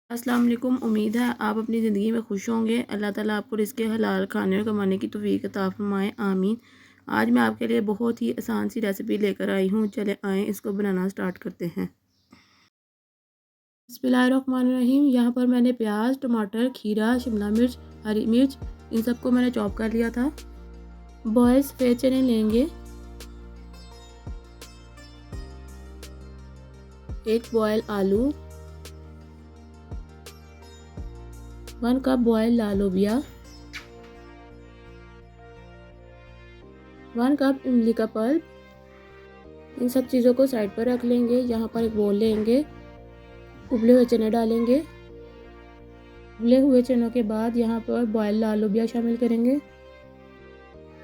अस्सलाम वालेकुम। उम्मीद है आप अपनी ज़िंदगी में खुश होंगे। अल्लाह ताला आपको रिज़्क़ हलाल खाने और कमाने की तौफ़ीक अता फ़रमाए, आमीन। आज मैं आपके लिए बहुत ही आसान सी रेसिपी लेकर आई हूँ। चले आएँ इसको बनाना स्टार्ट करते हैं। बिस्मिल्लाहिर्रहमानिर्रहीम। यहाँ पर मैंने प्याज, टमाटर, खीरा, शिमला मिर्च, हरी मिर्च इन सबको मैंने चॉप कर लिया था। बॉयल सफ़ेद चने लेंगे, एक बॉयल आलू, 1 कप बॉयल लाल लोबिया, 1 कप इमली का पल्प। इन सब चीज़ों को साइड पर रख लेंगे। यहाँ पर एक बोल लेंगे, उबले हुए चने डालेंगे। उबले हुए चनों के बाद यहाँ पर बॉयल लाल लोबिया शामिल करेंगे।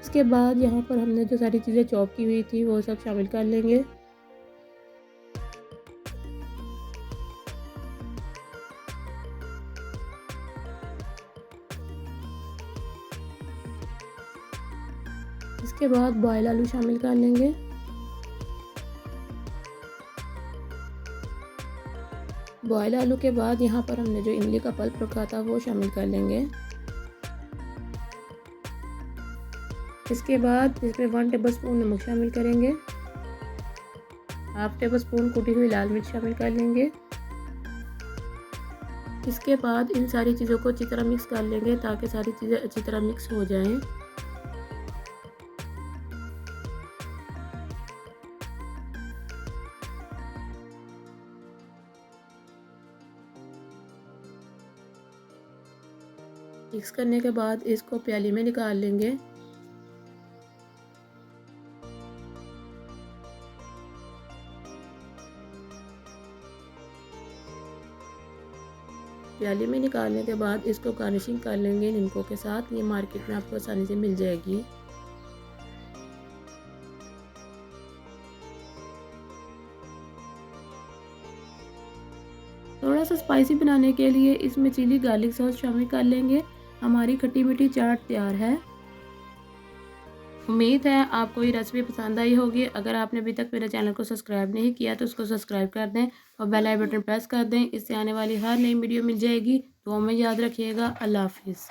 इसके बाद यहाँ पर हमने जो सारी चीज़ें चॉप की हुई थी वो सब शामिल कर लेंगे। इसके बाद बॉयल आलू शामिल कर लेंगे। बॉयल आलू के बाद यहाँ पर हमने जो इमली का पल्प रखा था वो शामिल कर लेंगे। इसके बाद इसमें 1 टेबलस्पून नमक शामिल करेंगे। हाफ टेबल स्पून कुटी हुई लाल मिर्च शामिल कर लेंगे। इसके बाद इन सारी चीज़ों को अच्छी तरह मिक्स कर लेंगे ताकि सारी चीज़ें अच्छी तरह मिक्स हो जाएं। मिक्स करने के बाद इसको प्याली में निकाल लेंगे। प्याली में निकालने के बाद इसको गार्निशिंग कर लेंगे नींबू के साथ। ये मार्केट में आपको आसानी से मिल जाएगी। थोड़ा सा स्पाइसी बनाने के लिए इसमें चिली गार्लिक सॉस शामिल कर लेंगे। हमारी खट्टी मीठी चाट तैयार है। उम्मीद है आपको ये रेसिपी पसंद आई होगी। अगर आपने अभी तक मेरे चैनल को सब्सक्राइब नहीं किया तो उसको सब्सक्राइब कर दें और बेल आइकन बटन प्रेस कर दें। इससे आने वाली हर नई वीडियो मिल जाएगी। तो हमें याद रखिएगा। अल्लाह हाफिज़।